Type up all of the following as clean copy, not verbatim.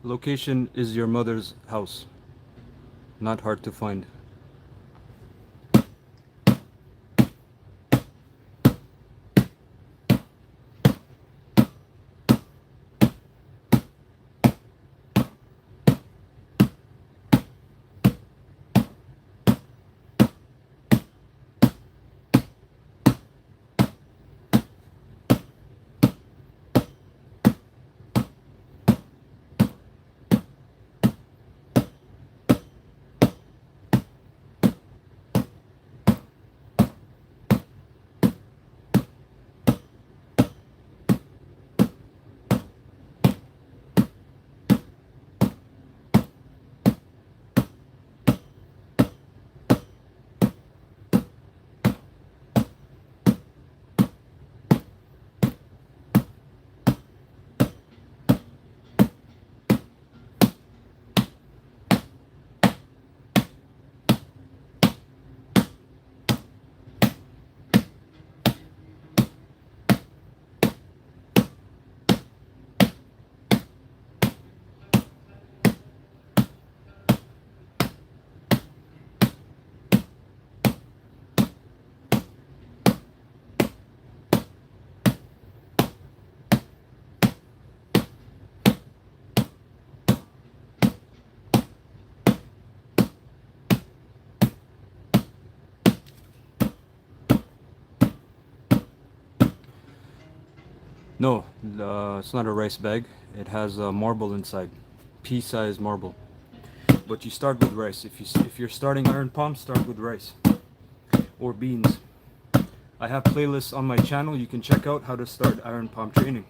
Location is your mother's house. Not hard to find. No, it's not a rice bag. It has a marble inside, pea-sized marble. But you start with rice. If you're starting iron palm, start with rice or beans. I have playlists on my channel. You can check out how to start iron palm training.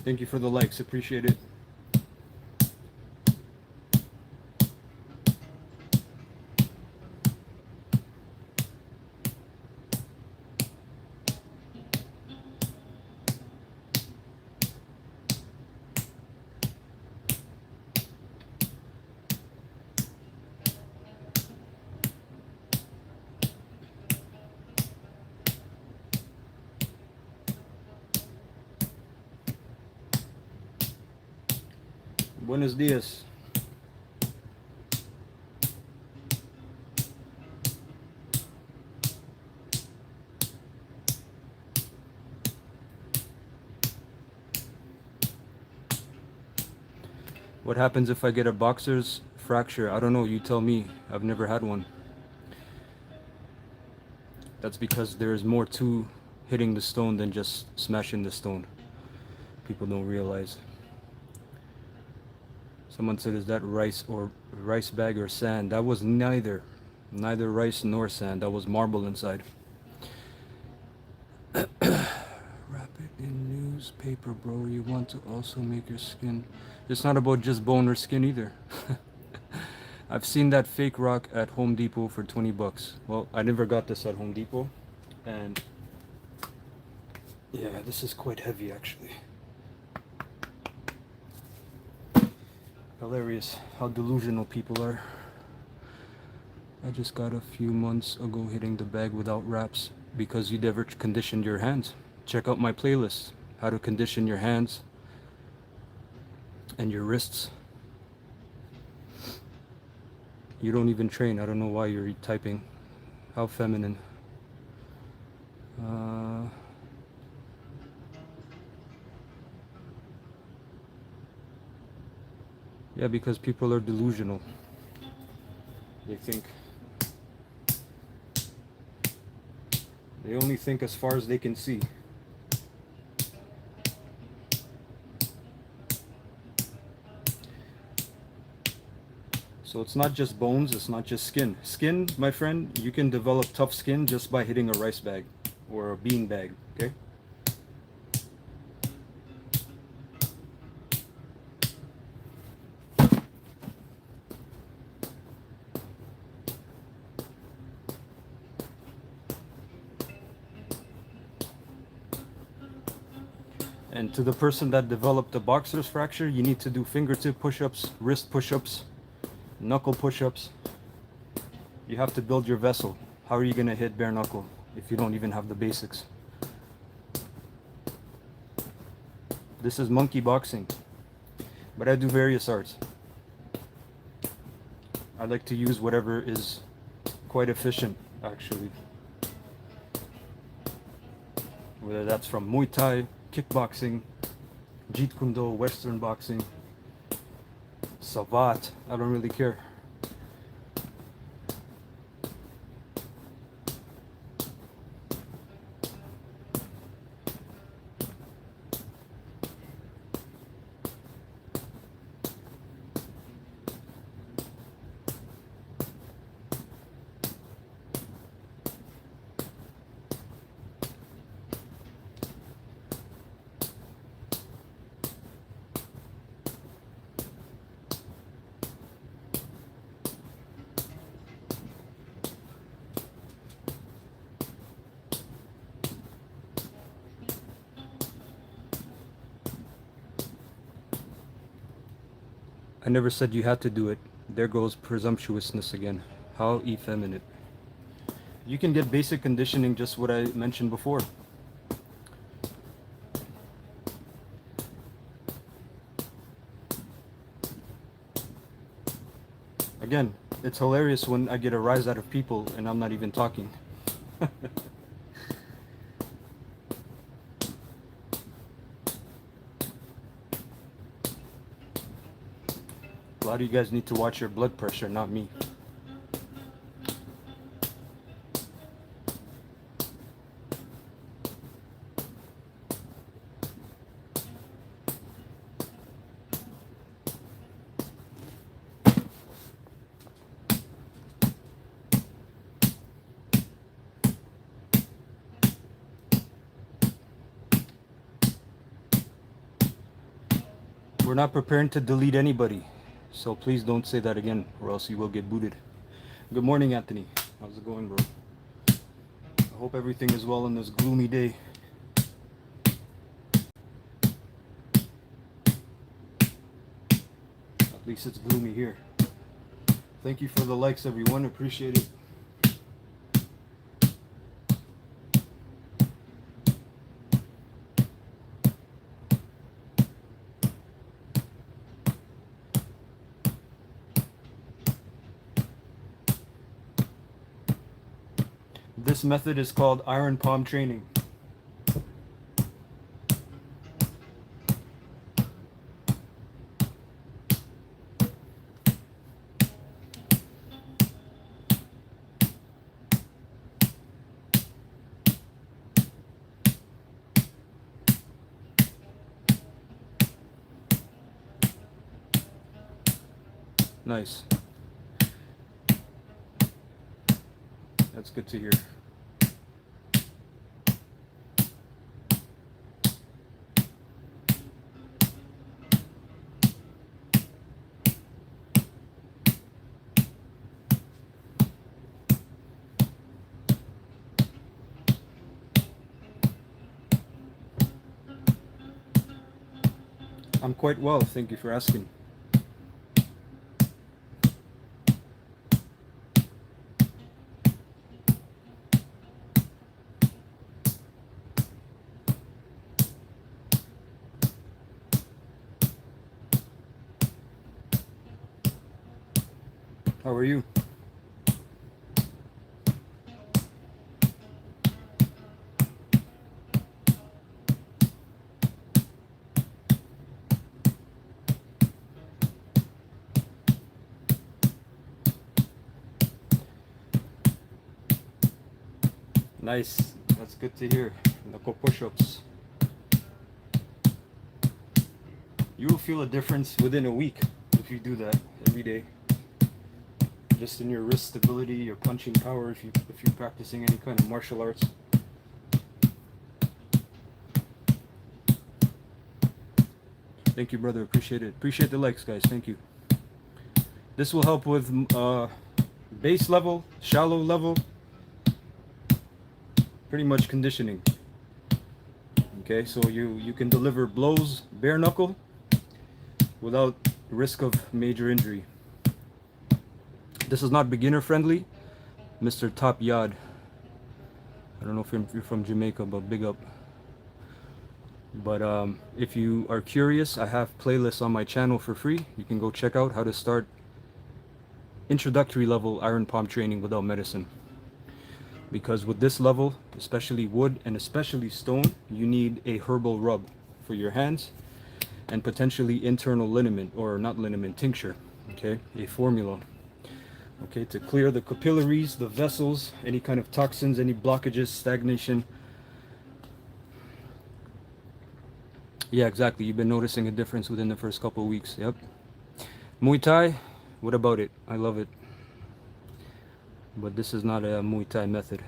Thank you for the likes. Appreciate it. Buenos dias. What happens if I get a boxer's fracture? I don't know, you tell me. I've never had one. That's because there's more to hitting the stone than just smashing the stone. People don't realize. Someone said, is that rice or rice bag or sand? That was neither rice nor sand. That was marble inside. Wrap it in newspaper, bro. You want to also make your skin. It's not about just bone or skin either. I've seen that fake rock at Home Depot for 20 bucks. Well, I never got this at Home Depot. And yeah, this is quite heavy actually. Hilarious how delusional people are. I just got a few months ago hitting the bag without wraps because you never conditioned your hands. Check out my playlist, how to condition your hands and your wrists. You don't even train. I don't know why you're typing. How feminine. Yeah, because people are delusional. They only think as far as they can see. So it's not just bones, it's not just skin. Skin, my friend, you can develop tough skin just by hitting a rice bag or a bean bag, okay? And to the person that developed the boxer's fracture, you need to do fingertip push-ups, wrist push-ups, knuckle push-ups. You have to build your vessel. How are you going to hit bare knuckle if you don't even have the basics? This is monkey boxing, but I do various arts. I like to use whatever is quite efficient, actually. Whether that's from Muay Thai, kickboxing, Jeet Kune Do, Western boxing, Savat, I don't really care. I never said you had to do it. There goes presumptuousness again. How effeminate. You can get basic conditioning, just what I mentioned before. Again, it's hilarious when I get a rise out of people and I'm not even talking. A lot of you guys need to watch your blood pressure, not me. We're not preparing to delete anybody. So please don't say that again, or else you will get booted. Good morning, Anthony. How's it going, bro? I hope everything is well on this gloomy day. At least it's gloomy here. Thank you for the likes, everyone. Appreciate it. This method is called iron palm training. Nice. That's good to hear. I'm quite well, thank you for asking. How are you? Nice. That's good to hear. Knuckle push-ups. You will feel a difference within a week if you do that every day. Just in your wrist stability, your punching power, if you're practicing any kind of martial arts. Thank you, brother. Appreciate it. Appreciate the likes, guys. Thank you. This will help with base level, shallow level, pretty much conditioning. Okay, so you can deliver blows bare knuckle without risk of major injury. This is not beginner friendly. Mr. Top Yad. I don't know if you're from Jamaica, but big up. But if you are curious, I have playlists on my channel for free. You can go check out how to start introductory level iron palm training without medicine. Because with this level, especially wood and especially stone, you need a herbal rub for your hands and potentially internal liniment, or not liniment, tincture, okay, a formula, okay, to clear the capillaries, the vessels, any kind of toxins, any blockages, stagnation. Yeah, exactly. You've been noticing a difference within the first couple of weeks. Yep. Muay Thai, what about it? I love it. But this is not a Muay Thai method.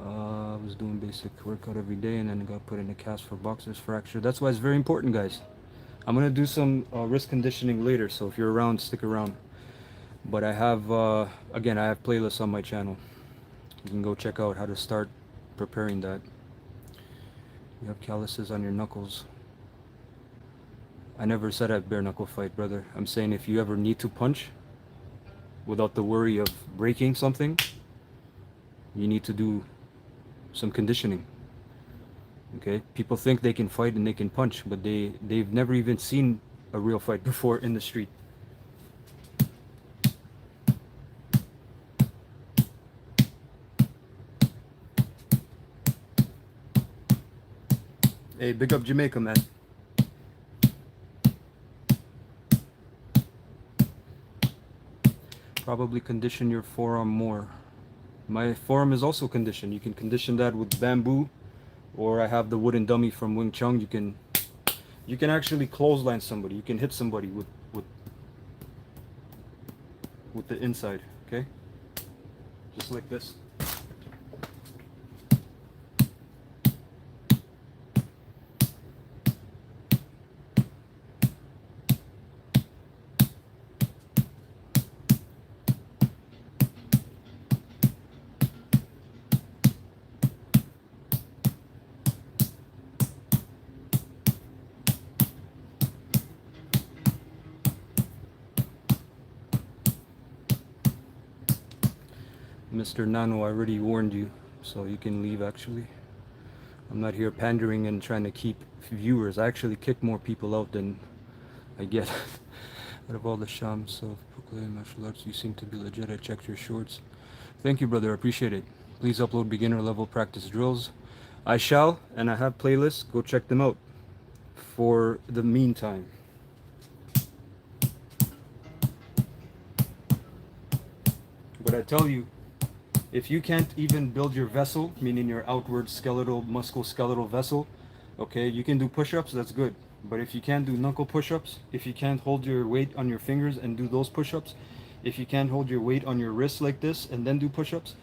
I was doing basic workout every day and then got put in a cast for boxer's fracture. That's why it's very important, guys. I'm going to do some wrist conditioning later, so if you're around, stick around. But I have, again, I have playlists on my channel. You can go check out how to start preparing that. You have calluses on your knuckles. I never said I'd bare knuckle fight, brother. I'm saying if you ever need to punch without the worry of breaking something, you need to do some conditioning. Okay, people think they can fight and they can punch, but they've never even seen a real fight before in the street. Hey, big up Jamaica, man. Probably condition your forearm more. My forearm is also conditioned. You can condition that with bamboo, or I have the wooden dummy from Wing Chun. You can actually clothesline somebody. You can hit somebody with the inside, okay? Just like this. Mr. Nano, I already warned you, so you can leave actually. I'm not here pandering and trying to keep viewers. I actually kick more people out than I get. Out of all the shams self-proclaimed martial arts, you seem to be legit. I checked your shorts. Thank you, brother. I appreciate it. Please upload beginner level practice drills. I shall, and I have playlists. Go check them out. For the meantime, but I tell you, if you can't even build your vessel, meaning your outward skeletal, musculoskeletal vessel, okay, you can do push-ups, that's good. But if you can't do knuckle push-ups, if you can't hold your weight on your fingers and do those push-ups, if you can't hold your weight on your wrists like this and then do push-ups,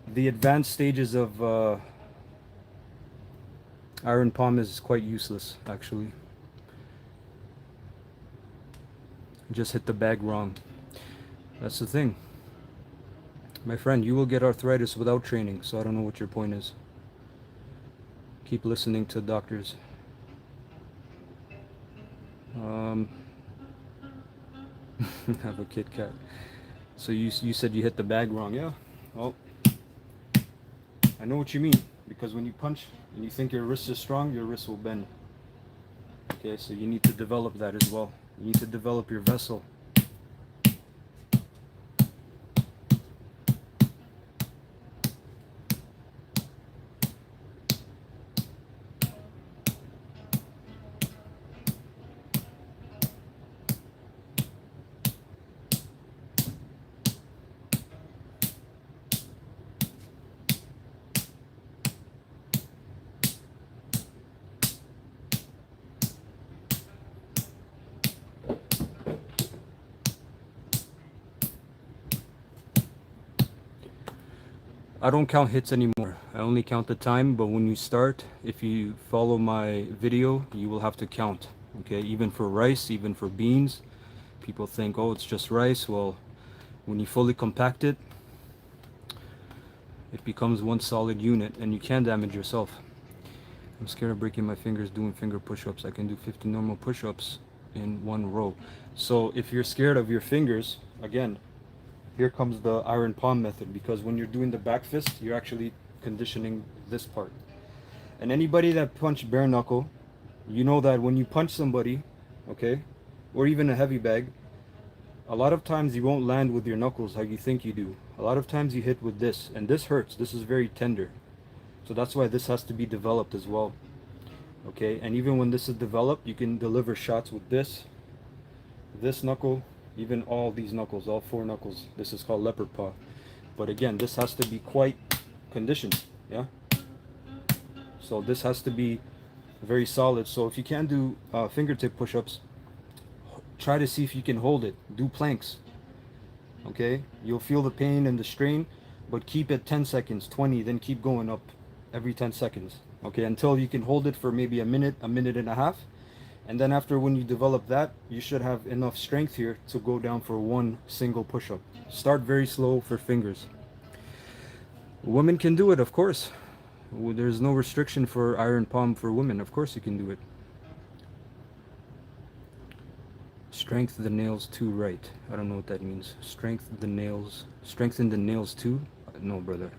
the advanced stages of iron palm is quite useless, actually. Just hit the bag wrong. That's the thing. My friend, you will get arthritis without training, so I don't know what your point is. Keep listening to doctors. Have a Kit Kat. So you said you hit the bag wrong, yeah? Well, I know what you mean, because when you punch and you think your wrist is strong, your wrist will bend. Okay, so you need to develop that as well. You need to develop your vessel. I don't count hits anymore. I only count the time, but when you start, if you follow my video, you will have to count. Okay, even for rice, even for beans, people think, oh, it's just rice. Well, when you fully compact it, it becomes one solid unit and you can damage yourself. I'm scared of breaking my fingers doing finger push-ups. I can do 50 normal push-ups in one row. So if you're scared of your fingers, again, here comes the iron palm method, because when you're doing the back fist, you're actually conditioning this part. And anybody that punched bare knuckle, you know that when you punch somebody, okay, or even a heavy bag, a lot of times you won't land with your knuckles how you think you do. A lot of times you hit with this, and this hurts. This is very tender. So that's why this has to be developed as well. Okay, and even when this is developed, you can deliver shots with this knuckle, even all these knuckles, all 4 knuckles. This is called leopard paw. But again, this has to be quite conditioned, yeah? So this has to be very solid. So if you can't do fingertip push-ups, try to see if you can hold it. Do planks, okay? You'll feel the pain and the strain, but keep it 10 seconds, 20, then keep going up every 10 seconds, okay? Until you can hold it for maybe a minute and a half. And then after, when you develop that, you should have enough strength here to go down for one single push-up. Start very slow for fingers. Women can do it, of course. There's no restriction for iron palm for women. Of course you can do it. Strengthen the nails too, right? I don't know what that means. Strengthen the nails too? No, brother.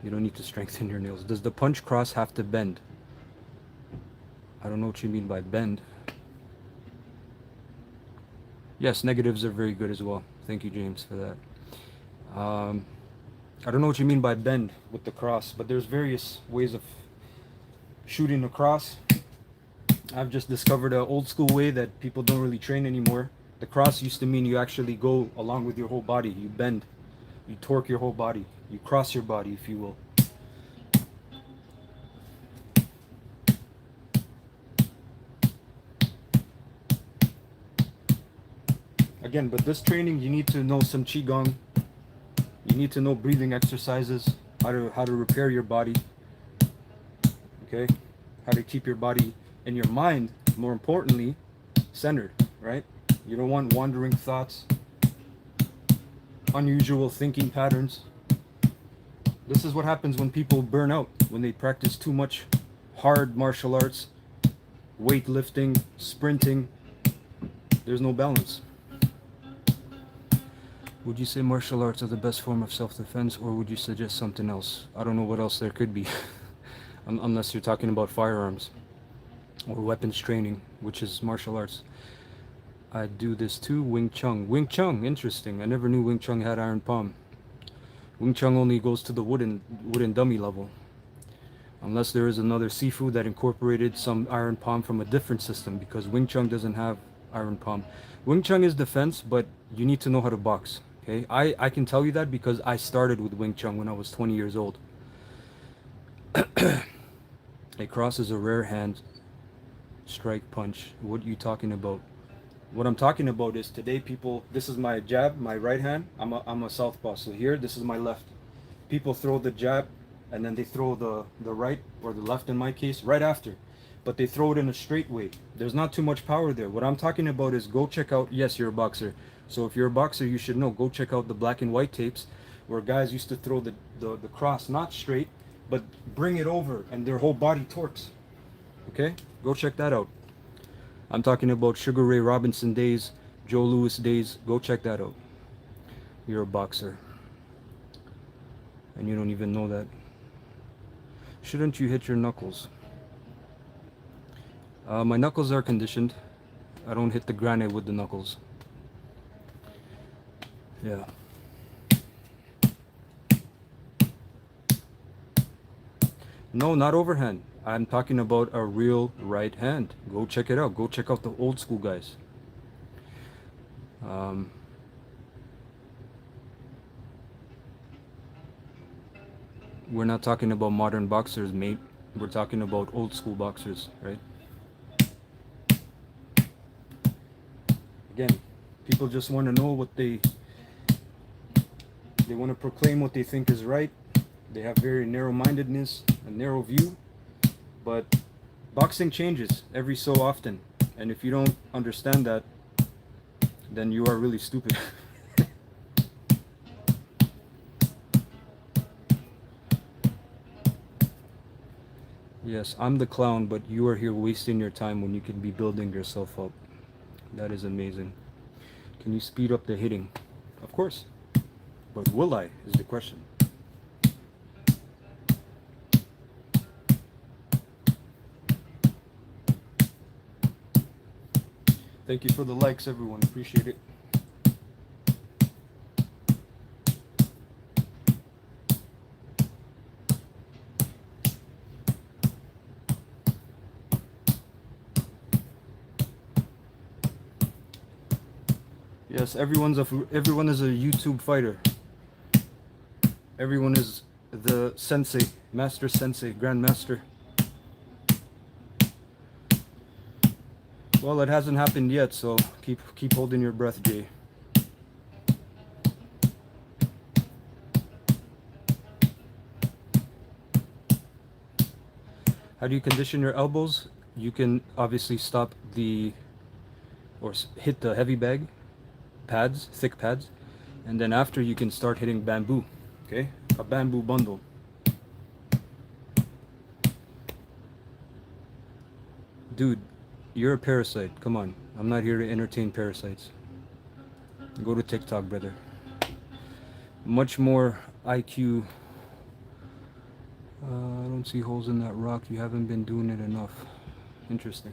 You don't need to strengthen your nails. Does the punch cross have to bend? I don't know what you mean by bend. Yes, negatives are very good as well. Thank you, James, for that. I don't know what you mean by bend with the cross, but there's various ways of shooting across. I've just discovered an old school way that people don't really train anymore. The cross used to mean you actually go along with your whole body. You bend, you torque your whole body, you cross your body, if you will. Again, but this training, you need to know some qigong. You need to know breathing exercises, how to repair your body. Okay, how to keep your body and your mind, more importantly, centered. Right? You don't want wandering thoughts, unusual thinking patterns. This is what happens when people burn out, when they practice too much hard martial arts, weightlifting, sprinting. There's no balance. Would you say martial arts are the best form of self-defense, or would you suggest something else? I don't know what else there could be, unless you're talking about firearms or weapons training, which is martial arts. I do this too. Wing Chun. Wing Chun, interesting. I never knew Wing Chun had iron palm. Wing Chun only goes to the wooden dummy level. Unless there is another Sifu that incorporated some iron palm from a different system, because Wing Chun doesn't have iron palm. Wing Chun is defense, but you need to know how to box. Okay, I can tell you that because I started with Wing Chun when I was 20 years old. A cross is a rare hand strike punch. What are you talking about? What I'm talking about is today people, this is my jab, my right hand. I'm a southpaw. So here, this is my left. People throw the jab and then they throw the right or the left in my case right after. But they throw it in a straight way. There's not too much power there. What I'm talking about is go check out, yes, you're a boxer. So if you're a boxer, you should know, go check out the black and white tapes where guys used to throw the cross not straight, but bring it over and their whole body torques. Okay? Go check that out. I'm talking about Sugar Ray Robinson days, Joe Louis days. Go check that out. You're a boxer. And you don't even know that. Shouldn't you hit your knuckles? My knuckles are conditioned. I don't hit the granite with the knuckles. Yeah. No, not overhand. I'm talking about a real right hand. Go check it out. Go check out the old school guys. We're not talking about modern boxers, mate. We're talking about old school boxers, right? Again, people just want to know what they want to proclaim what they think is right. They have very narrow-mindedness, a narrow view. But boxing changes every so often. And if you don't understand that, then you are really stupid. Yes, I'm the clown, but you are here wasting your time when you could be building yourself up. That is amazing. Can you speed up the hitting? Of course. But will I, is the question. Thank you for the likes, everyone. Appreciate it. Yes, everyone is a YouTube fighter. Everyone is the sensei, master sensei, grandmaster. Well, it hasn't happened yet, so keep holding your breath, Jay. How do you condition your elbows? You can obviously stop or hit the heavy bag, pads, thick pads, and then after you can start hitting bamboo, okay? A bamboo bundle. Dude, you're a parasite. Come on. I'm not here to entertain parasites. Go to TikTok, brother. Much more IQ. I don't see holes in that rock. You haven't been doing it enough. Interesting.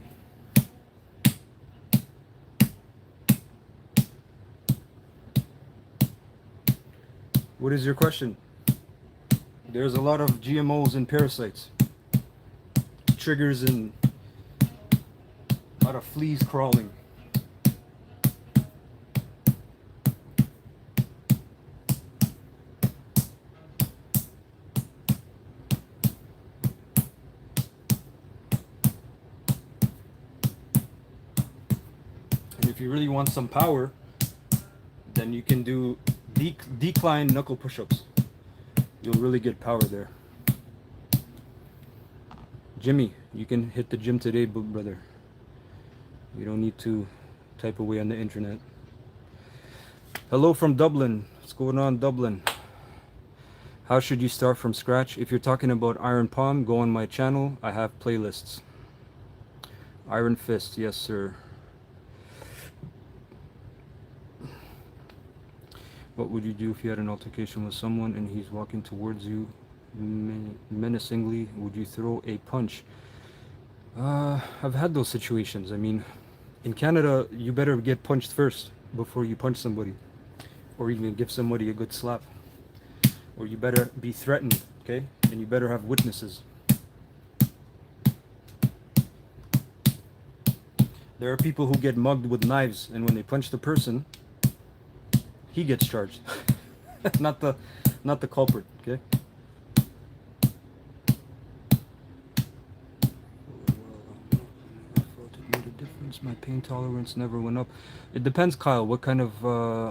What is your question? There's a lot of GMOs and parasites. Triggers and a lot of fleas crawling. And if you really want some power, then you can do decline knuckle push-ups. You'll really get power there. Jimmy, you can hit the gym today, brother. You don't need to type away on the internet. Hello from Dublin. What's going on, Dublin? How should you start from scratch? If you're talking about Iron Palm, go on my channel. I have playlists. Iron Fist, yes sir. What would you do if you had an altercation with someone and he's walking towards you menacingly? Would you throw a punch? I've had those situations. I mean, in Canada, you better get punched first before you punch somebody, or even give somebody a good slap, or you better be threatened, okay? And you better have witnesses. There are people who get mugged with knives, and when they punch the person, he gets charged, not the culprit, okay? It made a difference. My pain tolerance never went up. It depends, Kyle, what kind of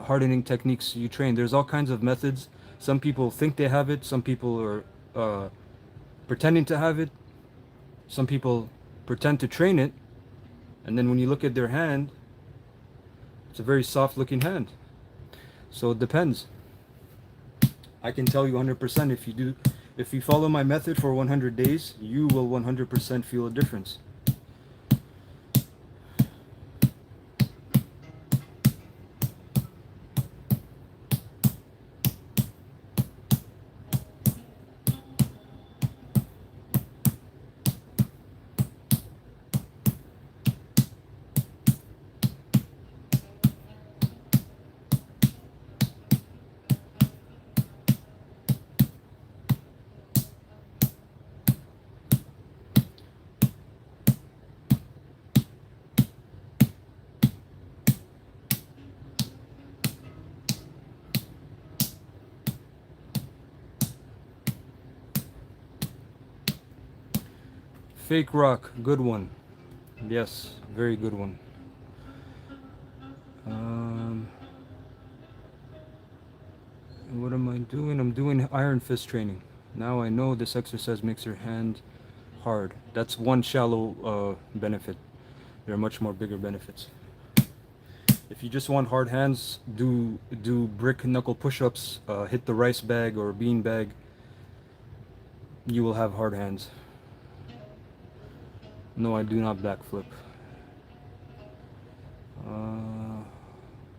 hardening techniques you train. There's all kinds of methods. Some people think they have it. Some people are pretending to have it. Some people pretend to train it, and then when you look at their hand, it's a very soft looking hand. So it depends. I can tell you 100%, if you follow my method for 100 days, you will 100% feel a difference. Fake rock, good one. Yes, very good one. What am I doing? I'm doing iron fist training. Now I know this exercise makes your hand hard. That's one shallow benefit. There are much more bigger benefits. If you just want hard hands, do brick knuckle push-ups, hit the rice bag or bean bag. You will have hard hands. No, I do not backflip.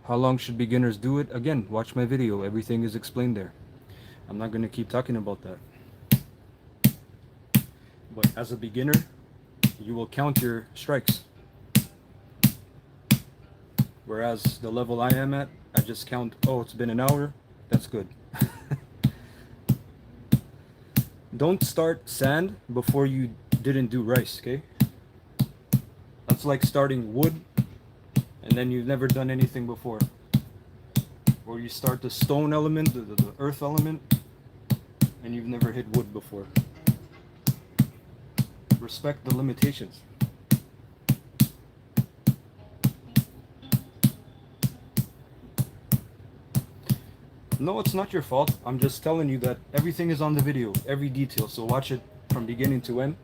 How long should beginners do it? Again, watch my video. Everything is explained there. I'm not going to keep talking about that. But as a beginner, you will count your strikes. Whereas the level I am at, I just count, oh, it's been an hour. That's good. Don't start sand before you didn't do rice, okay? That's like starting wood and then you've never done anything before. Or you start the stone element, the earth element, and you've never hit wood before. Respect the limitations. No, it's not your fault. I'm just telling you that everything is on the video, every detail. So watch it from beginning to end.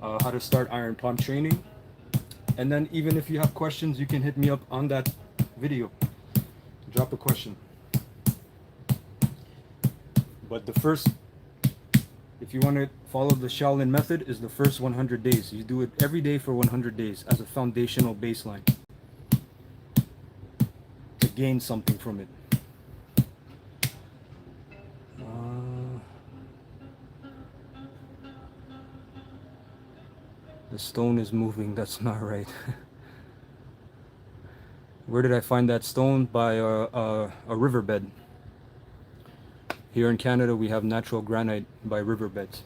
How to start iron palm training. And then even if you have questions, you can hit me up on that video. Drop a question. But if you want to follow the Shaolin method, is the first 100 days. You do it every day for 100 days as a foundational baseline to gain something from it. The stone is moving. That's not right. Where did I find that stone? By a riverbed. Here in Canada, we have natural granite by riverbeds.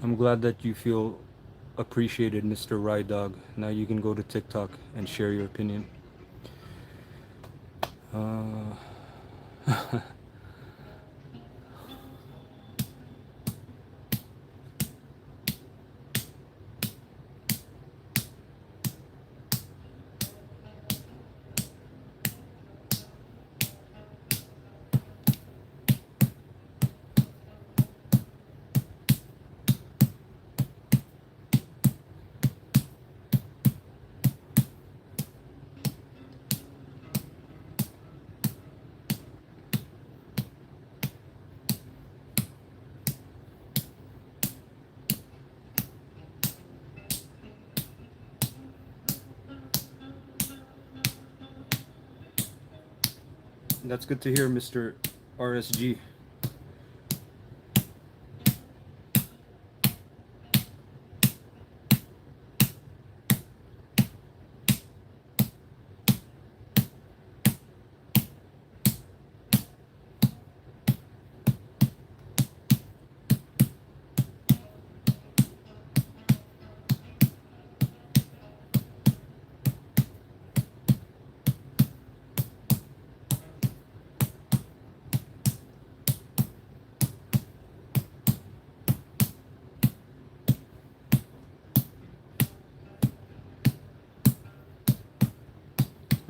I'm glad that you feel appreciated, Mr. Ride Dog. Now you can go to TikTok and share your opinion. Uh, that's good to hear, Mr. RSG.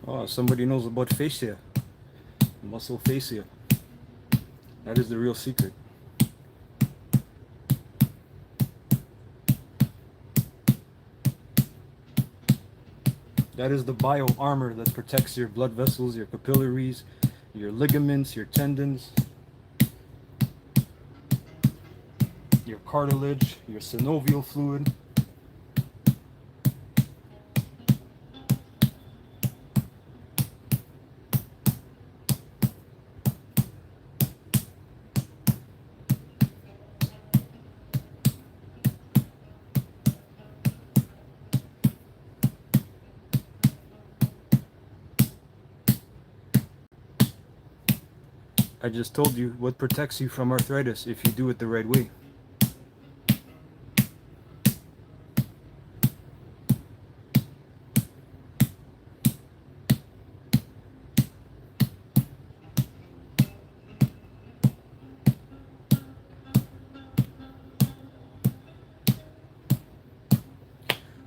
Oh, somebody knows about fascia, muscle fascia. That is the real secret. That is the bio armor that protects your blood vessels, your capillaries, your ligaments, your tendons, your cartilage, your synovial fluid. I just told you what protects you from arthritis if you do it the right way.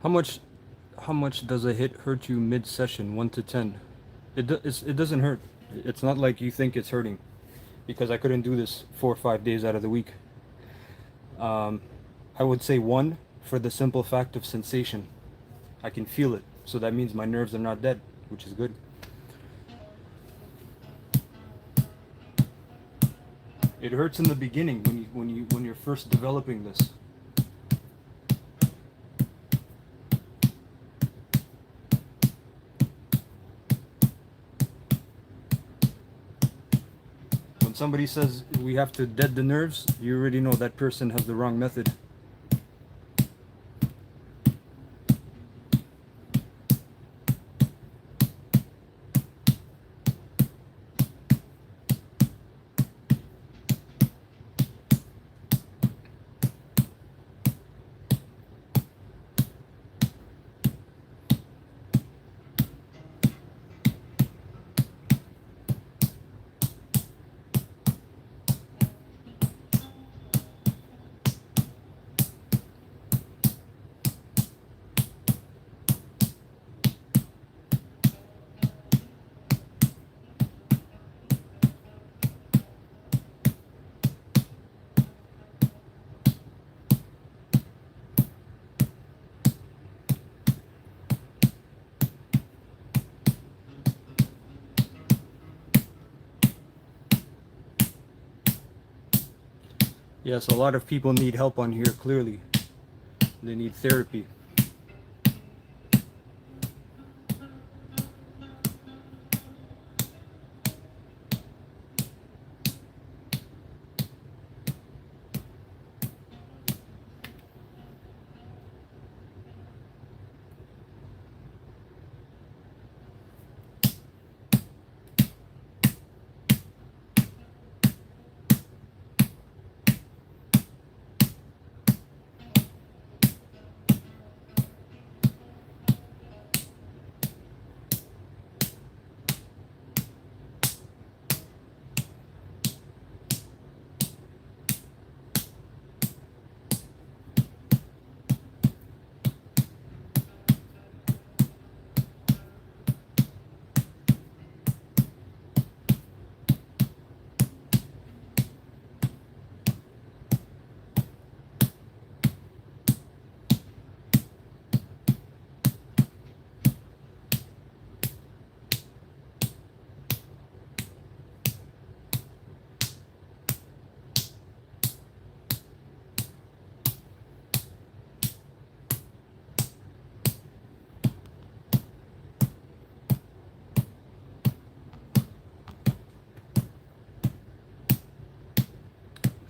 How much does a hit hurt you mid-session, 1 to 10? It doesn't hurt. It's not like you think it's hurting, because I couldn't do this 4 or 5 days out of the week. I would say 1 for the simple fact of sensation. I can feel it, so that means my nerves are not dead, which is good. It hurts in the beginning when you're first developing this. When somebody says we have to dead the nerves, you already know that person has the wrong method. Yes, a lot of people need help on here, clearly. They need therapy.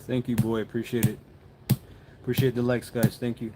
Thank you, boy. Appreciate it. Appreciate the likes, guys. Thank you.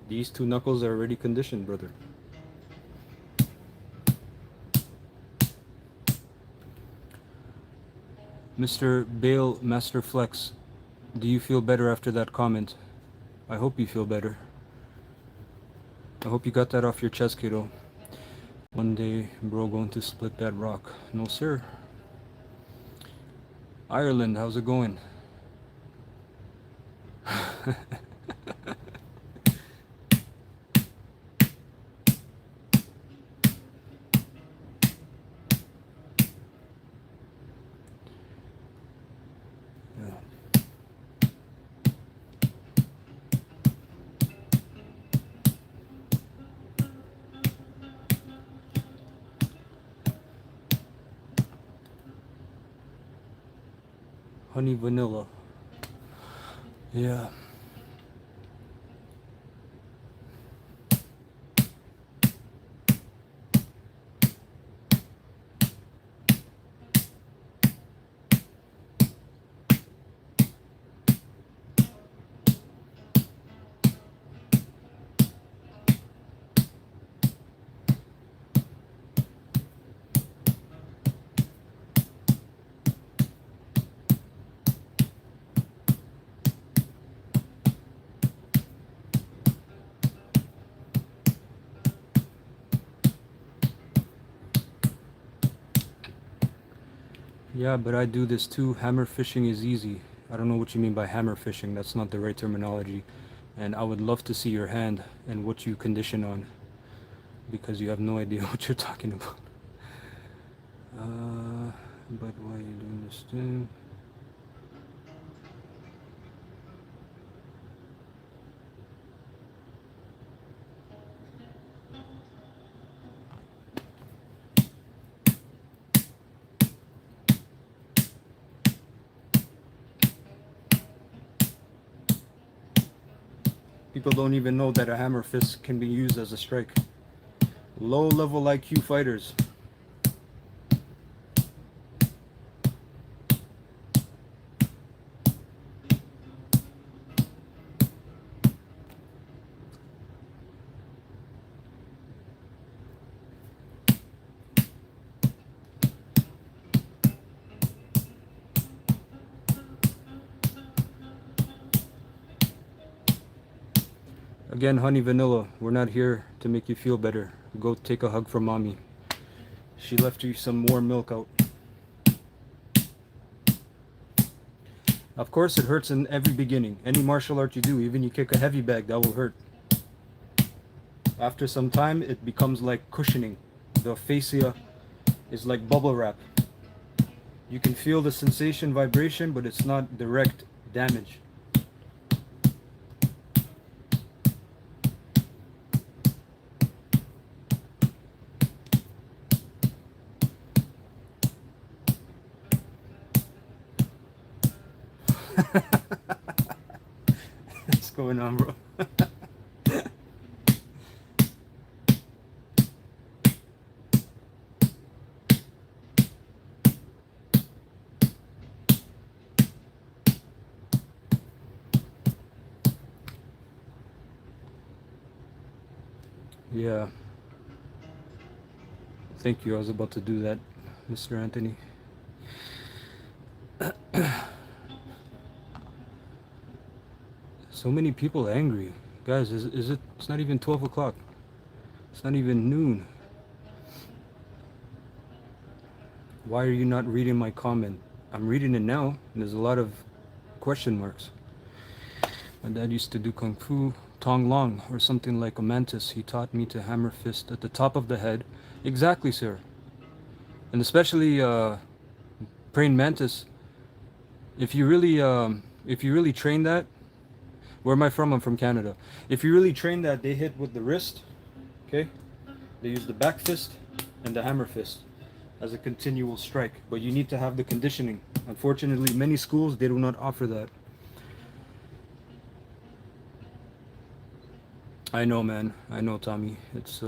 These two knuckles are already conditioned, brother. Mr. Bale Master Flex, do you feel better after that comment? I hope you feel better. I hope you got that off your chest, kiddo. One day, bro, going to split that rock. No, sir. Ireland, how's it going? Honey vanilla. Yeah. Yeah, but I do this too. Hammer fishing is easy. I don't know what you mean by hammer fishing. That's not the right terminology. And I would love to see your hand and what you condition on, because you have no idea what you're talking about. But why are you doing this thing? People don't even know that a hammer fist can be used as a strike. Low level IQ fighters. Again, honey vanilla, we're not here to make you feel better. Go take a hug from mommy. She left you some warm milk out. Of course, it hurts in every beginning. Any martial art you do, even you kick a heavy bag, that will hurt. After some time, it becomes like cushioning. The fascia is like bubble wrap. You can feel the sensation, vibration, but it's not direct damage. What's going on, bro? Yeah. Thank you. I was about to do that, Mr. Anthony. So many people angry. Guys, is it? It's not even 12 o'clock. It's not even noon. Why are you not reading my comment? I'm reading it now. And there's a lot of question marks. My dad used to do kung fu, tong long, or something like a mantis. He taught me to hammer fist at the top of the head. Exactly, sir. And especially praying mantis. If you really train that, where am I from? I'm from Canada. If you really train that, they hit with the wrist. Okay, they use the back fist and the hammer fist as a continual strike. But you need to have the conditioning. Unfortunately, many schools they do not offer that. I know, man. I know, Tommy. It's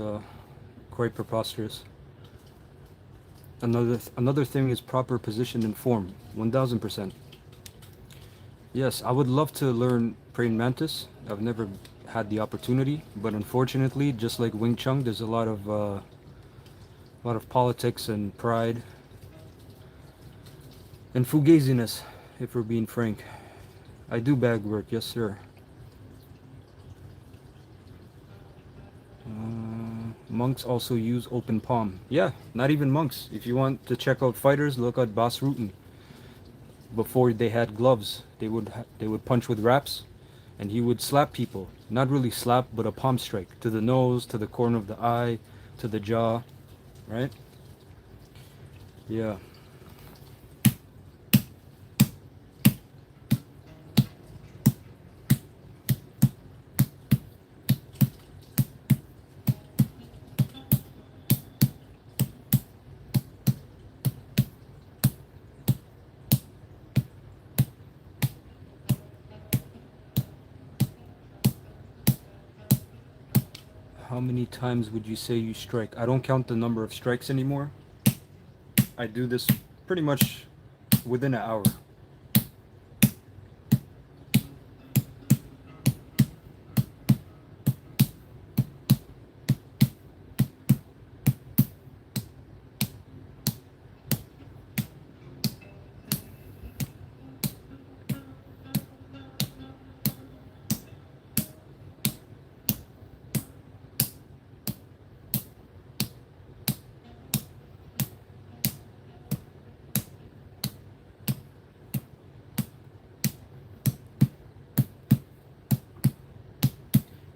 quite preposterous. Another thing is proper position and form. 1000%. Yes, I would love to learn praying mantis. I've never had the opportunity, but unfortunately, just like Wing Chun, there's a lot of politics and pride and fugaziness, if we're being frank. I do bag work, yes sir. Monks also use open palm. Yeah, not even monks. If you want to check out fighters, look at Bas Rutten. Before they had gloves, they would punch with wraps, and he would slap people. Not really slap, but a palm strike to the nose, to the corner of the eye, to the jaw, right? Yeah. How many times would you say you strike? I don't count the number of strikes anymore. I do this pretty much within an hour.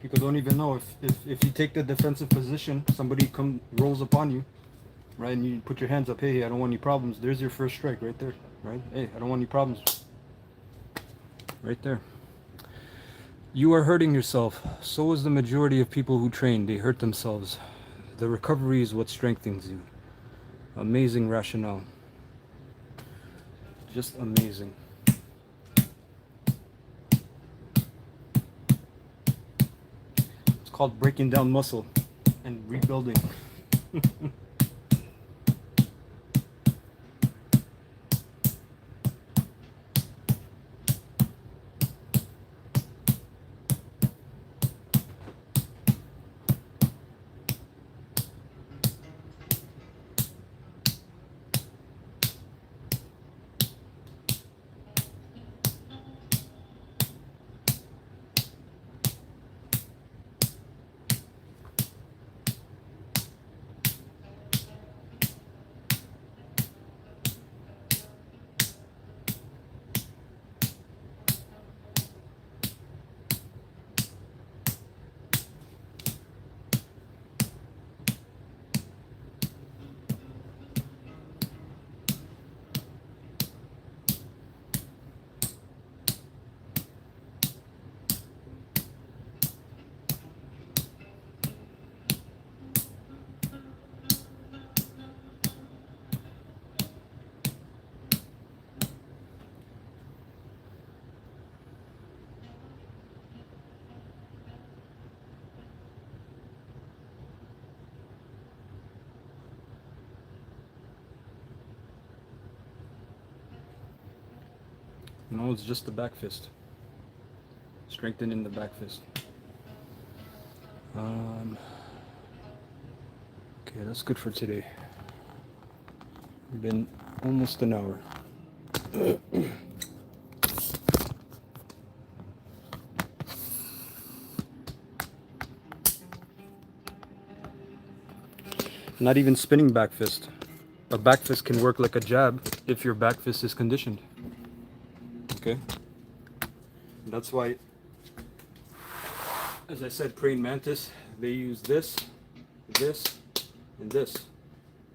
People don't even know if you take the defensive position, somebody rolls upon you, right, and you put your hands up. Hey, I don't want any problems. There's your first strike right there, right? Hey, I don't want any problems. Right there. You are hurting yourself. So is the majority of people who train. They hurt themselves. The recovery is what strengthens you. Amazing rationale. Just amazing. It's called breaking down muscle and rebuilding. No, it's just the back fist. Strengthening the back fist. Okay, that's good for today. Been almost an hour. Not even spinning back fist. A back fist can work like a jab if your back fist is conditioned. Okay? That's why, as I said, praying mantis, they use this, this, and this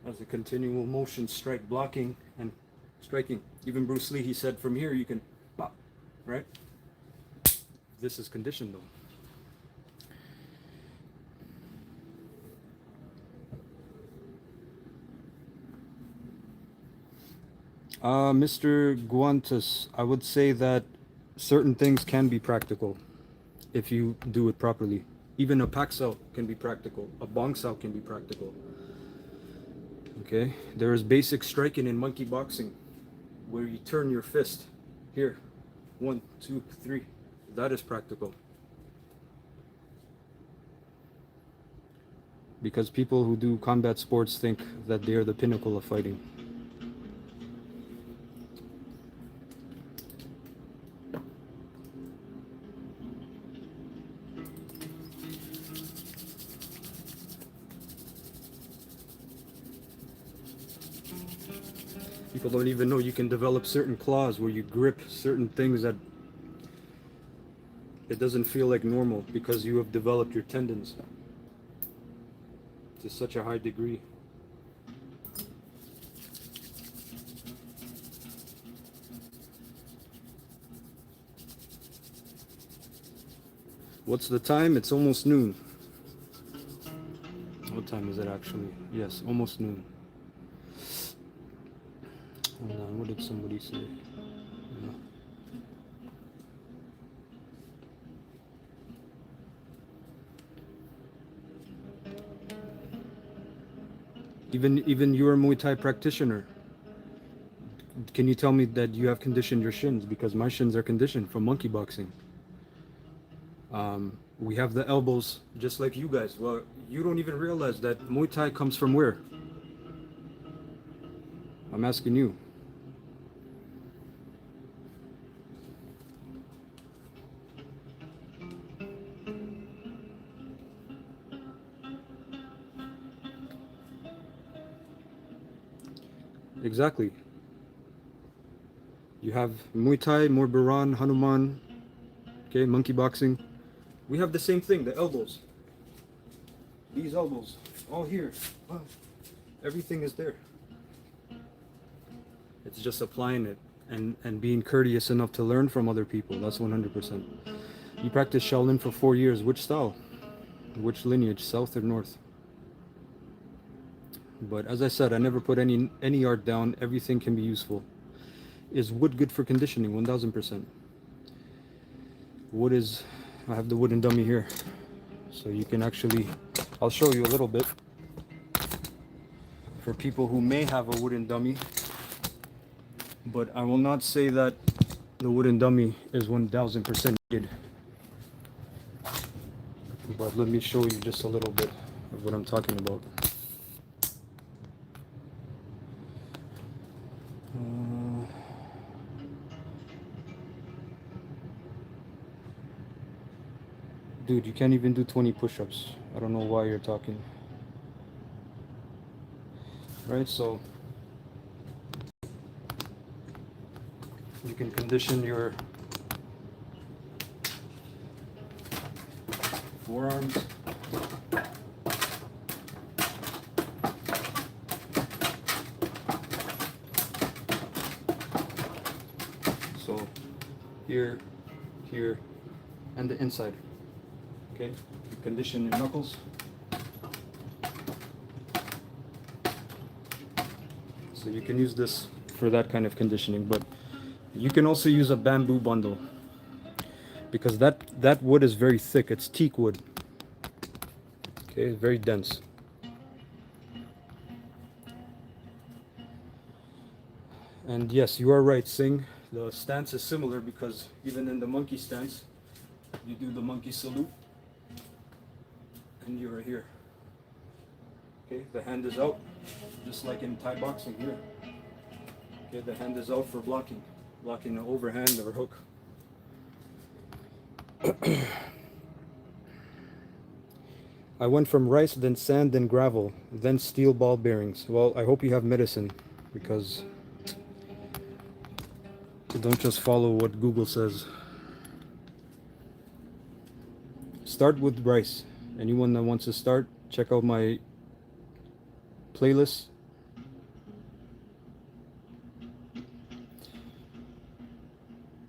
as a continual motion, strike, blocking, and striking. Even Bruce Lee, he said, from here you can pop, right? This is conditioned though. Mr. Guantes, I would say that certain things can be practical if you do it properly. Even a Paxel can be practical. A Bongsao can be practical. Okay? There is basic striking in monkey boxing where you turn your fist here. 1, 2, 3. That is practical. Because people who do combat sports think that they are the pinnacle of fighting. People don't even know you can develop certain claws where you grip certain things that it doesn't feel like normal because you have developed your tendons to such a high degree. What's the time? It's almost noon. What time is it actually? Yes, almost noon. Hold on, what did somebody say? Yeah. Even you're a Muay Thai practitioner. Can you tell me that you have conditioned your shins? Because my shins are conditioned from monkey boxing. We have the elbows just like you guys. Well, you don't even realize that Muay Thai comes from where? I'm asking you. Exactly. You have Muay Thai, Morbiran, Hanuman, okay, monkey boxing. We have the same thing, the elbows. These elbows, all here. Everything is there. It's just applying it and being courteous enough to learn from other people. That's 100%. You practice Shaolin for 4 years. Which style? Which lineage? South or north? But as I said, I never put any art down. Everything can be useful. Is wood good for conditioning? 1000%. Wood is, I have the wooden dummy here. So you can actually, I'll show you a little bit. For people who may have a wooden dummy, but I will not say that the wooden dummy is 1000% needed. But let me show you just a little bit of what I'm talking about. Dude, you can't even do 20 push-ups. I don't know why you're talking. Right, so you can condition your forearms. So here, here, and the inside. Okay, you condition your knuckles. So you can use this for that kind of conditioning, but you can also use a bamboo bundle because that wood is very thick. It's teak wood. Okay, very dense. And yes, you are right, Singh. The stance is similar because even in the monkey stance, you do the monkey salute and you are here. Okay, the hand is out, just like in Thai boxing here. Okay, the hand is out for blocking. Blocking the overhand or hook. I went from rice, then sand, then gravel, then steel ball bearings. Well, I hope you have medicine, because don't just follow what Google says. Start with rice. Anyone that wants to start, check out my playlist.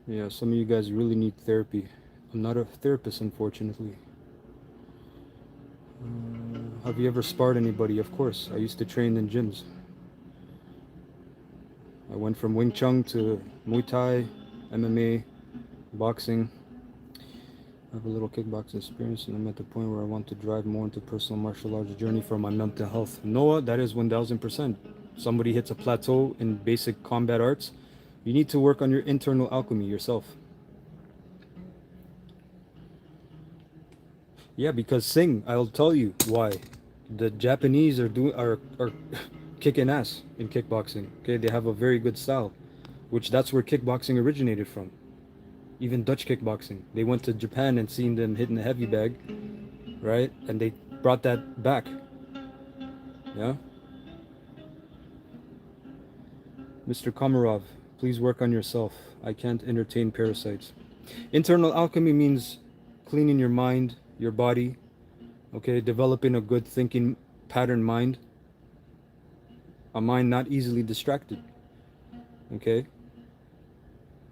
Yeah, some of you guys really need therapy. I'm not a therapist, unfortunately. Have you ever sparred anybody? Of course. I used to train in gyms. I went from Wing Chun to Muay Thai, MMA, boxing. I have a little kickboxing experience, and I'm at the point where I want to drive more into personal martial arts journey for my mental health. Noah, that is 1000%. Somebody hits a plateau in basic combat arts. You need to work on your internal alchemy yourself. Yeah, because Sing, I'll tell you why. The Japanese are kicking ass in kickboxing. Okay, they have a very good style, which that's where kickboxing originated from. Even Dutch kickboxing. They went to Japan and seen them hitting the heavy bag, right? And they brought that back. Yeah? Mr. Komarov, please work on yourself. I can't entertain parasites. Internal alchemy means cleaning your mind, your body, okay? Developing a good thinking pattern mind. A mind not easily distracted, okay?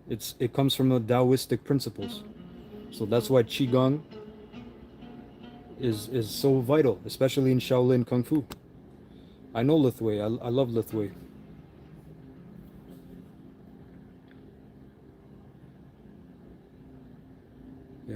It comes from the Taoistic principles. So that's why Qigong is so vital, especially in Shaolin Kung Fu. I know Lithway. I love Lithway. Yeah.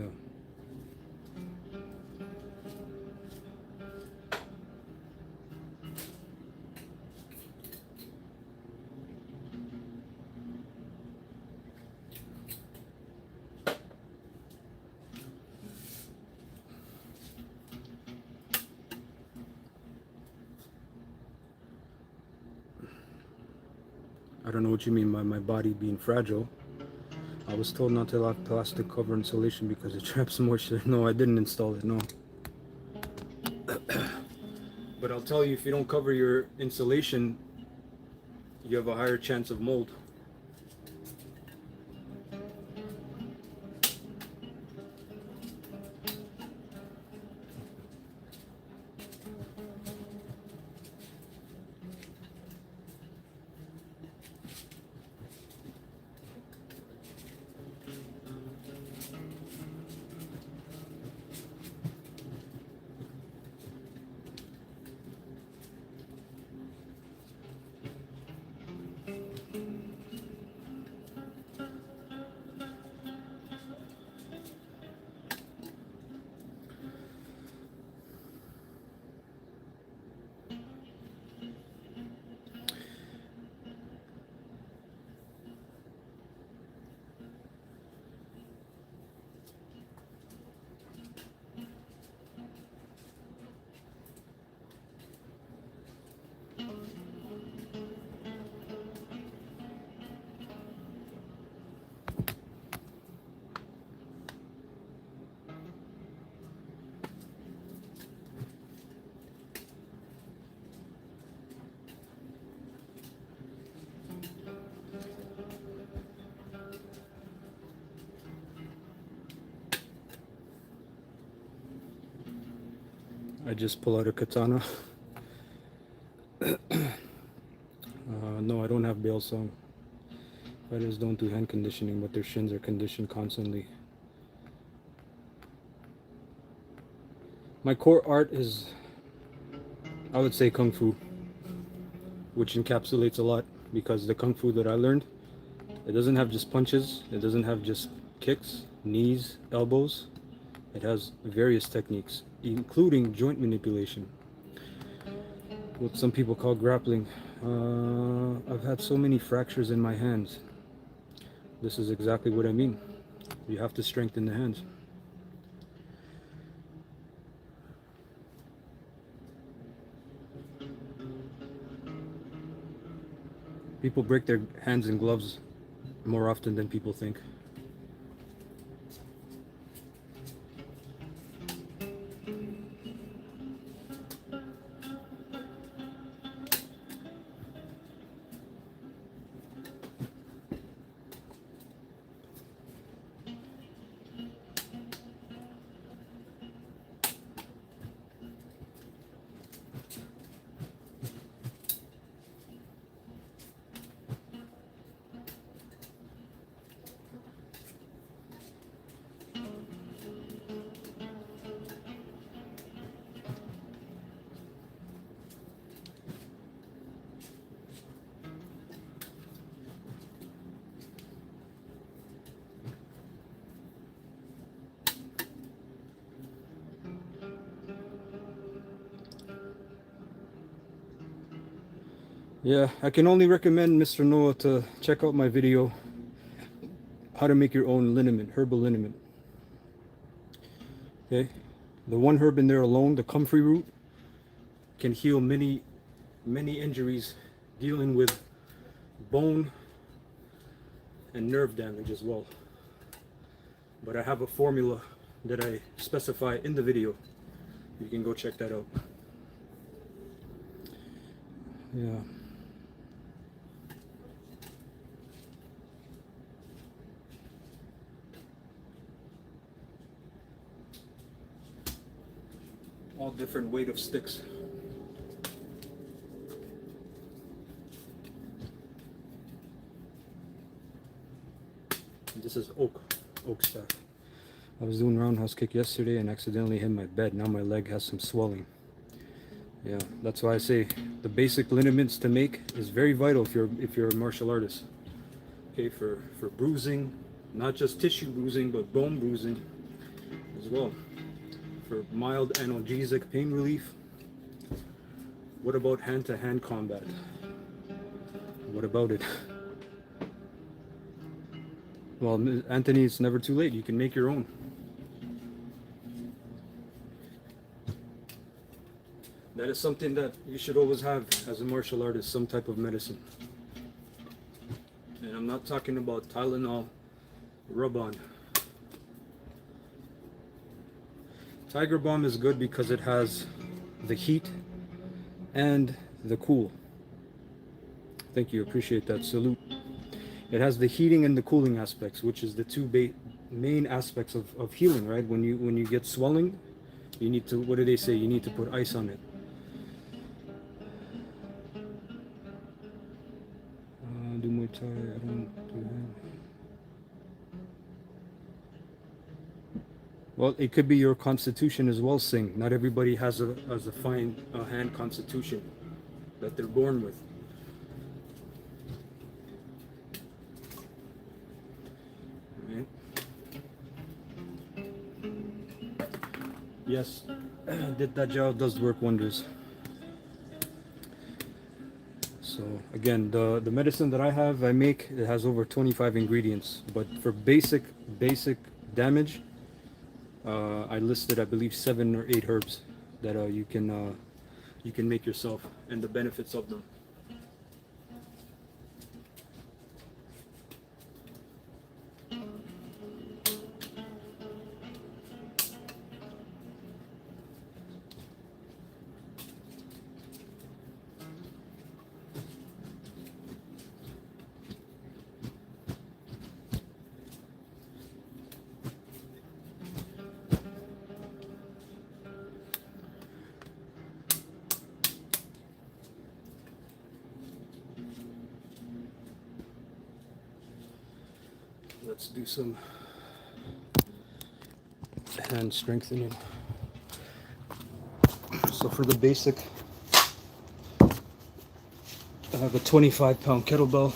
I don't know what you mean by my body being fragile. I was told not to have plastic cover insulation because it traps moisture. No, I didn't install it, no. But I'll tell you, if you don't cover your insulation, you have a higher chance of mold. I just pull out a katana. No, I don't have bail song. Fighters don't do hand conditioning, but their shins are conditioned constantly. My core art is, I would say, Kung Fu, which encapsulates a lot, because the Kung Fu that I learned, it doesn't have just punches, it doesn't have just kicks, knees, elbows. It has various techniques, including joint manipulation, what some people call grappling. I've had so many fractures in my hands. This is exactly what I mean. You have to strengthen the hands. People break their hands in gloves more often than people think. Yeah, I can only recommend Mr. Noah to check out my video, how to make your own liniment, herbal liniment. Okay, the one herb in there alone, the comfrey root, can heal many injuries dealing with bone and nerve damage as well. But I have a formula that I specify in the video. You can go check that out. Yeah. All different weight of sticks. This is oak staff. I was doing roundhouse kick yesterday and accidentally hit my bed. Now my leg has some swelling. Yeah, that's why I say the basic liniments to make is very vital if you're a martial artist. Okay, for bruising, not just tissue bruising, but bone bruising as well. For mild analgesic pain relief. What about hand-to-hand combat? What about it? Well, Anthony, it's never too late. You can make your own. That is something that you should always have as a martial artist, some type of medicine. And I'm not talking about Tylenol, rub-on. Tiger Balm is good because it has the heat and the cool. Thank you, appreciate that, salute. It has the heating and the cooling aspects, which is the two main aspects of healing, right? When you get swelling, you need to, what do they say? You need to put ice on it. Do Muay Thai, I don't do that. Well, it could be your constitution as well, Singh. Not everybody has a fine hand constitution that they're born with. Right. Yes, Dajjal does work wonders. So again, the medicine that I make, it has over 25 ingredients. But for basic damage, I listed, I believe, 7 or 8 herbs that you can make yourself, and the benefits of them. Let's do some hand strengthening. So for the basic, I have a 25-pound kettlebell,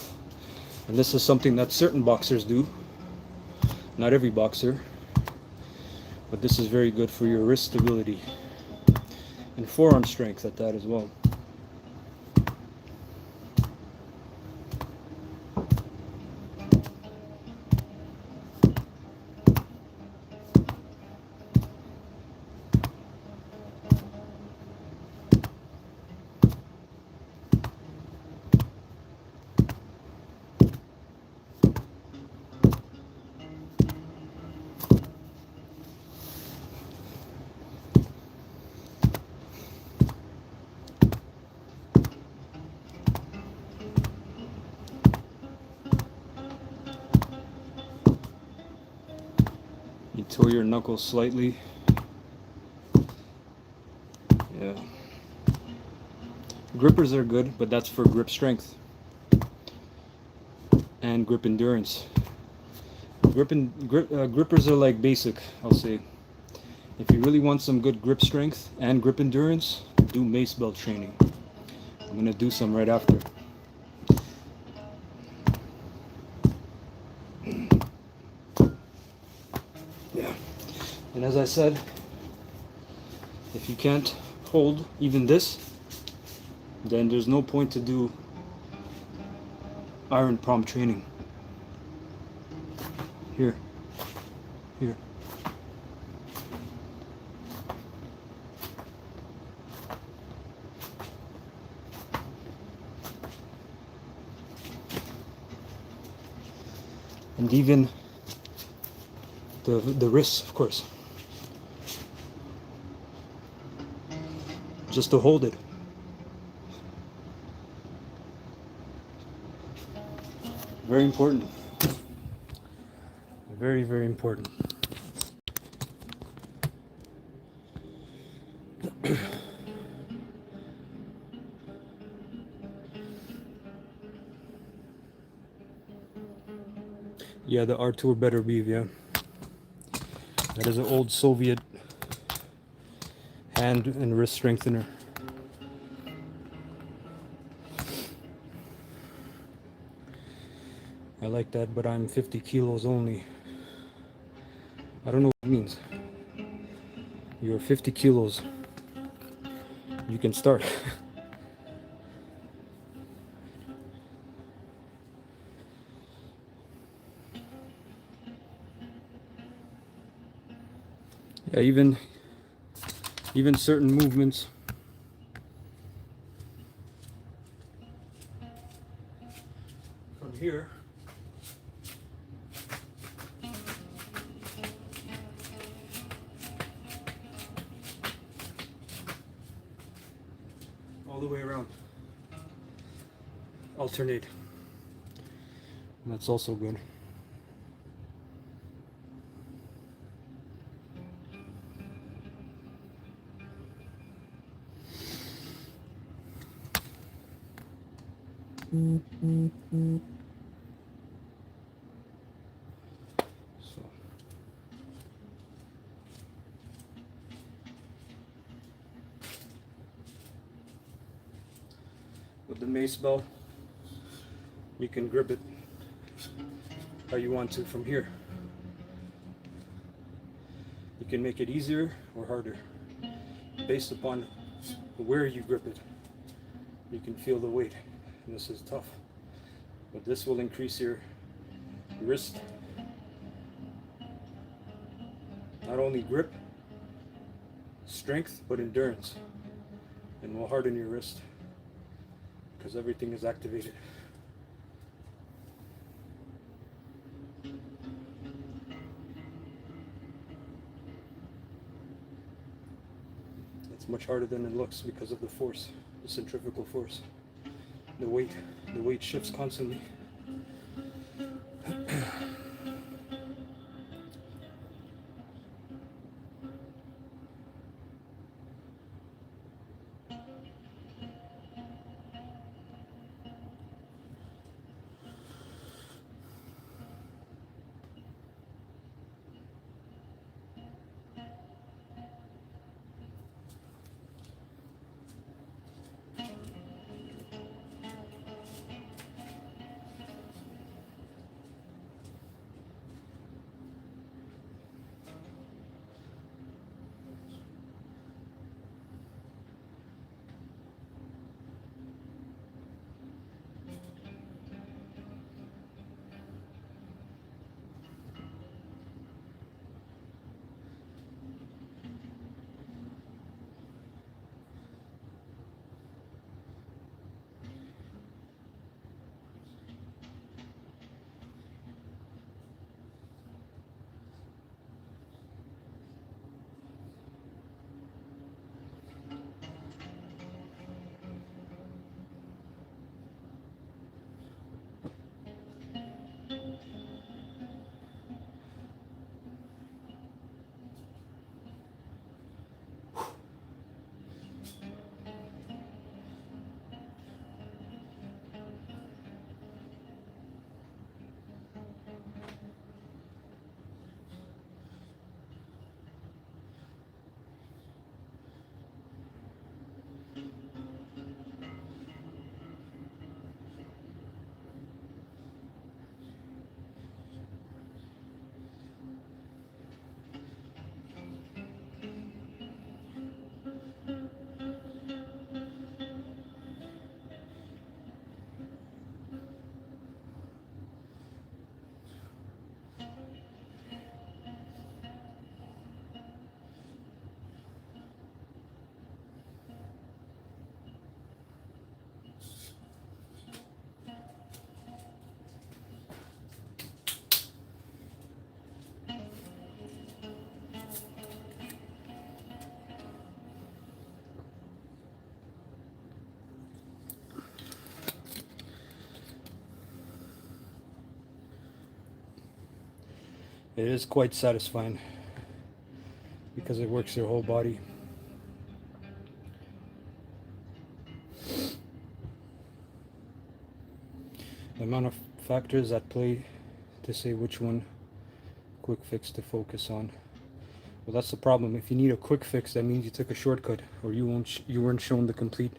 and this is something that certain boxers do. Not every boxer, but this is very good for your wrist stability and forearm strength at that as well. You toe your knuckles slightly. Yeah. Grippers are good, but that's for grip strength and grip endurance. Grippers are like basic, I'll say. If you really want some good grip strength and grip endurance, do mace belt training. I'm gonna do some right after. Yeah. And as I said, if you can't hold even this, then there's no point to do iron palm training. Here. Here. And even the wrists, of course. Just to hold it. Very important. Very, very important. Yeah, the Artur better beef, yeah. That is an old Soviet hand and wrist strengthener. I like that, but I'm 50 kilos only. I don't know what it means. You're 50 kilos. You can start. Yeah, even certain movements. From here. All the way around. Alternate. And that's also good. So. With the mace belt, you can grip it how you want to from here. You can make it easier or harder based upon where you grip it. You can feel the weight, and this is tough, but this will increase your wrist, not only grip strength but endurance, and will harden your wrist because everything is activated. It's much harder than it looks because of the force, the centrifugal force. The weight shifts constantly. it is quite satisfying because it works your whole body. The amount of factors at play to say which one quick fix to focus on. Well, that's the problem. If you need a quick fix, that means you took a shortcut, or you weren't shown the complete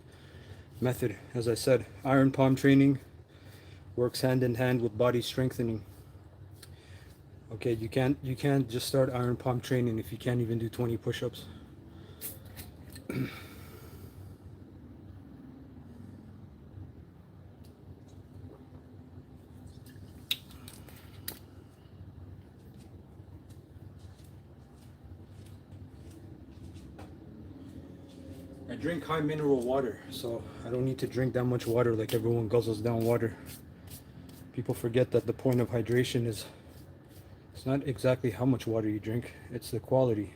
method. As I said, iron palm training works hand in hand with body strengthening. Okay, you can't just start iron palm training if you can't even do 20 push-ups. I drink high mineral water, so I don't need to drink that much water like everyone guzzles down water. People forget that the point of hydration is, it's not exactly how much water you drink, it's the quality.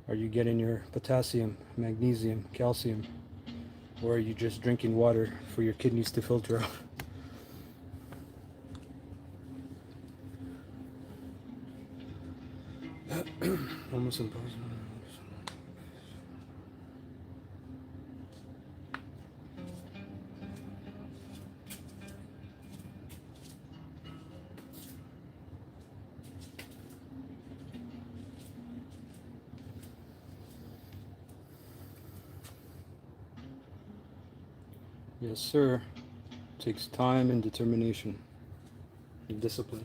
Are you getting your potassium, magnesium, calcium, or are you just drinking water for your kidneys to filter out? Almost impossible. Yes, sir. Takes time and determination and discipline.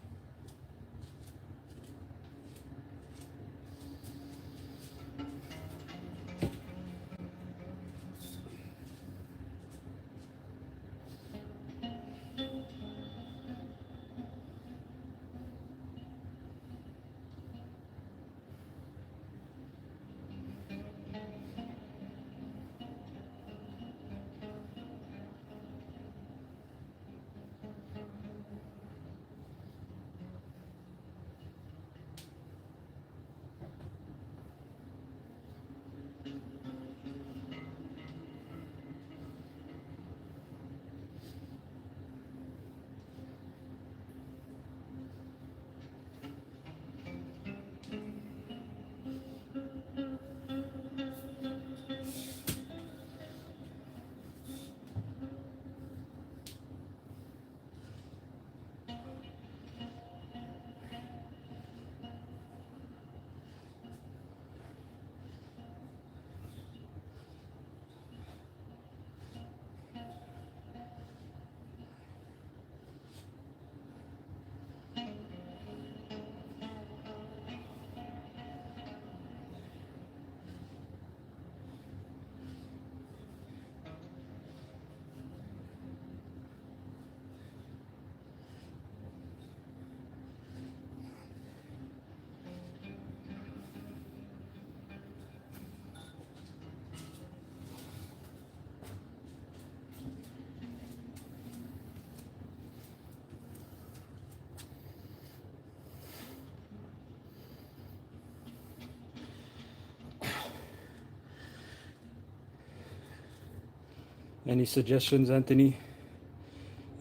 Any suggestions, Anthony?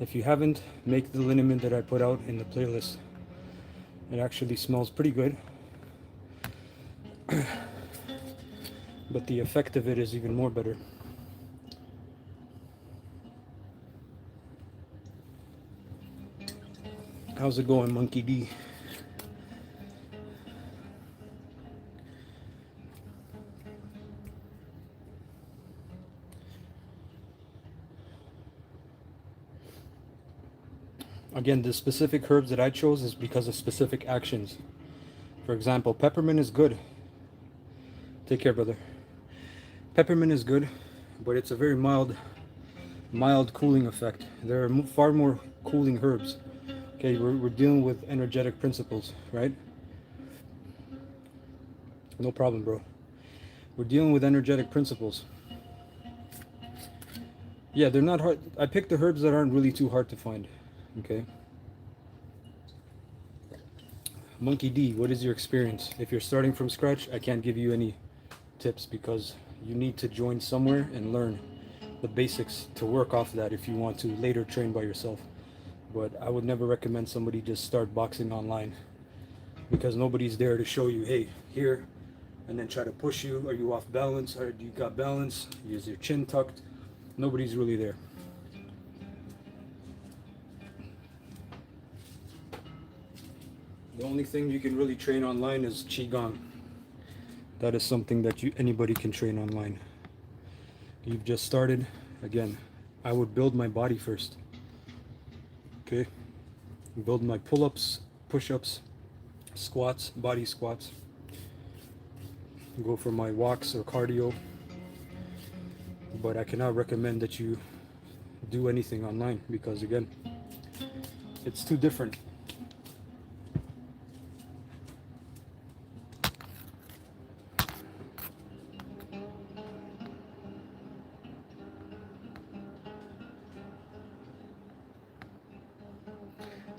If you haven't, make the liniment that I put out in the playlist. It actually smells pretty good. But the effect of it is even more better. How's it going, Monkey D? Again, the specific herbs that I chose is because of specific actions. For example, peppermint is good. Take care, brother. Peppermint is good, but it's a very mild cooling effect. There are far more cooling herbs. Okay, we're dealing with energetic principles, right? No problem, bro. We're dealing with energetic principles. Yeah, they're not hard. I picked the herbs that aren't really too hard to find. Okay. Monkey D, what is your experience? If you're starting from scratch, I can't give you any tips because you need to join somewhere and learn the basics to work off that if you want to later train by yourself. But I would never recommend somebody just start boxing online. because nobody's there to show you, hey, here, and then try to push you. Are you off balance? Or do you got balance? Is your chin tucked? Nobody's really there. The only thing you can really train online is Qigong. That is something that anybody can train online. You've just started. Again, I would build my body first. Okay? Build my pull-ups, push-ups, squats, body squats. Go for my walks or cardio. But I cannot recommend that you do anything online because, again, it's too different.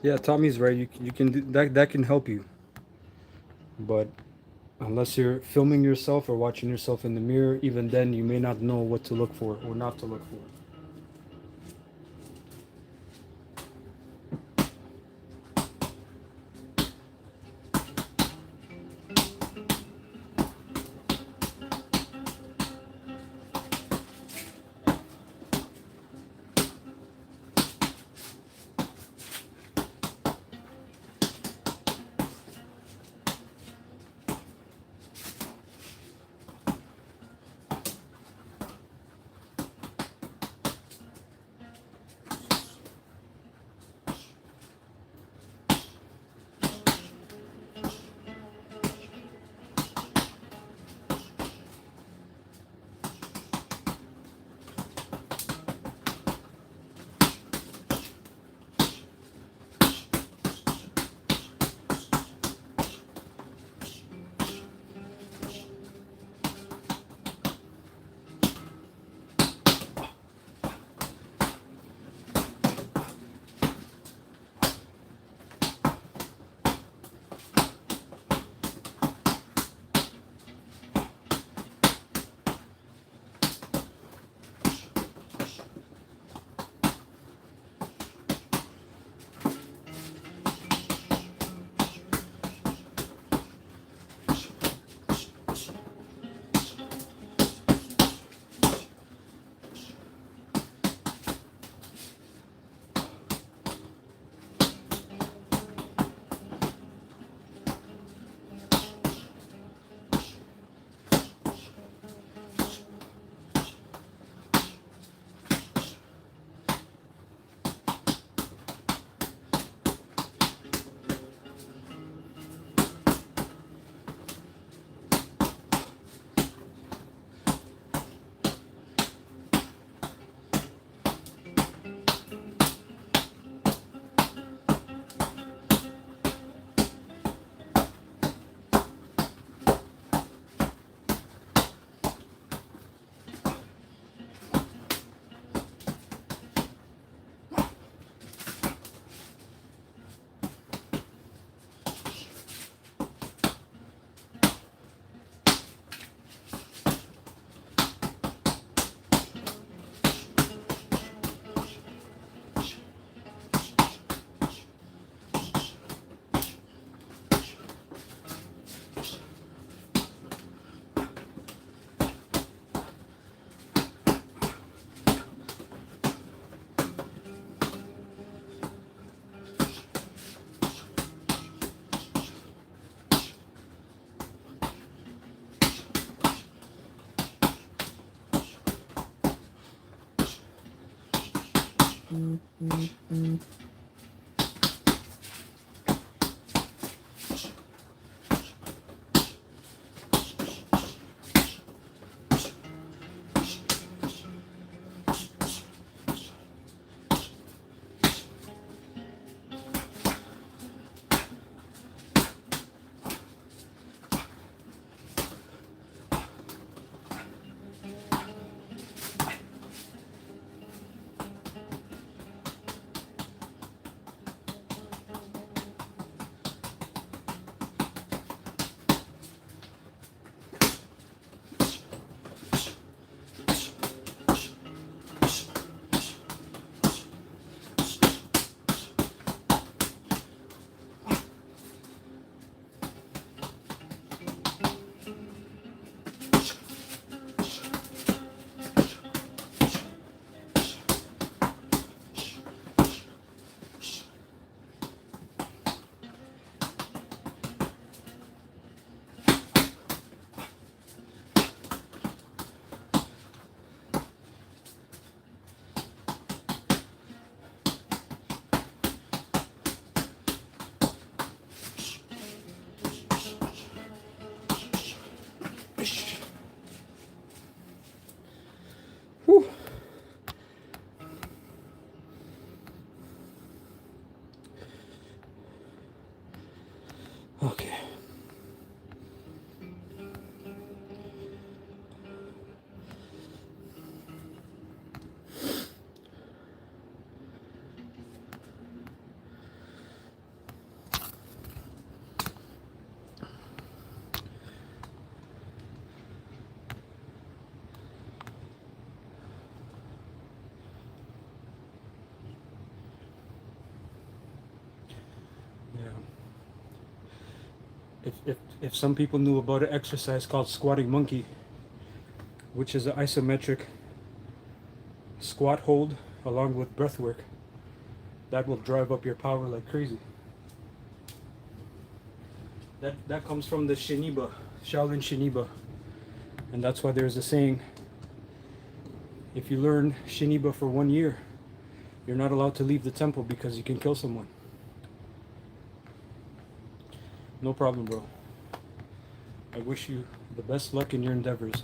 Yeah, Tommy's right. You can do that. That can help you, but unless you're filming yourself or watching yourself in the mirror, even then you may not know what to look for or not to look for. If some people knew about an exercise called squatting monkey, which is an isometric squat hold along with breath work, that will drive up your power like crazy. That comes from the Shiniba, Shaolin Shiniba. And that's why there's a saying, if you learn Shiniba for 1 year, you're not allowed to leave the temple because you can kill someone. No problem, bro. I wish you the best luck in your endeavors.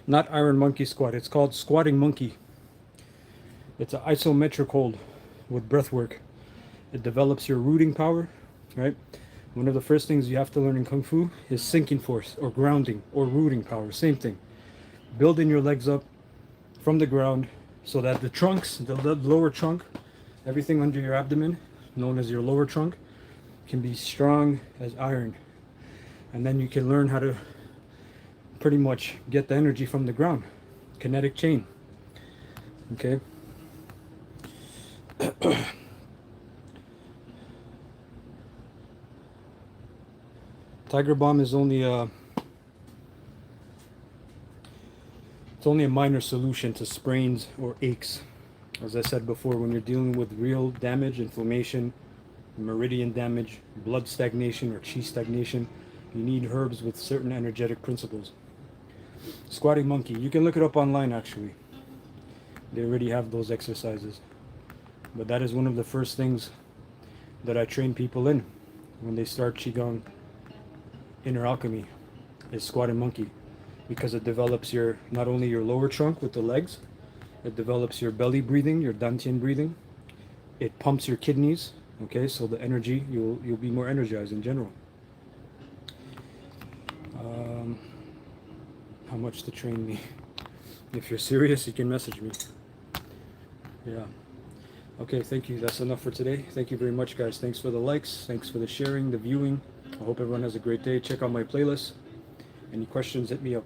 Not Iron Monkey squat. It's called squatting monkey. It's an isometric hold with breath work. It develops your rooting power, right? One of the first things you have to learn in Kung Fu is sinking force or grounding or rooting power. Same thing. Building your legs up from the ground so that the trunks, the lower trunk, everything under your abdomen, known as your lower trunk, can be strong as iron. And then you can learn how to pretty much get the energy from the ground. Kinetic chain. Okay? Tiger Balm is only it's only a minor solution to sprains or aches. As I said before, when you're dealing with real damage, inflammation, meridian damage, blood stagnation or chi stagnation, you need herbs with certain energetic principles. Squatting monkey, you can look it up online actually. They already have those exercises. But that is one of the first things that I train people in when they start Qigong inner alchemy, is squatting monkey, because it develops your, not only your lower trunk with the legs, it develops your belly breathing, your dantian breathing. It pumps your kidneys, okay, so the energy, you'll be more energized in general. How much to train me? If you're serious, you can message me. Yeah. Okay, thank you. That's enough for today. Thank you very much, guys. Thanks for the likes. Thanks for the sharing, the viewing. I hope everyone has a great day. Check out my playlist. Any questions, hit me up.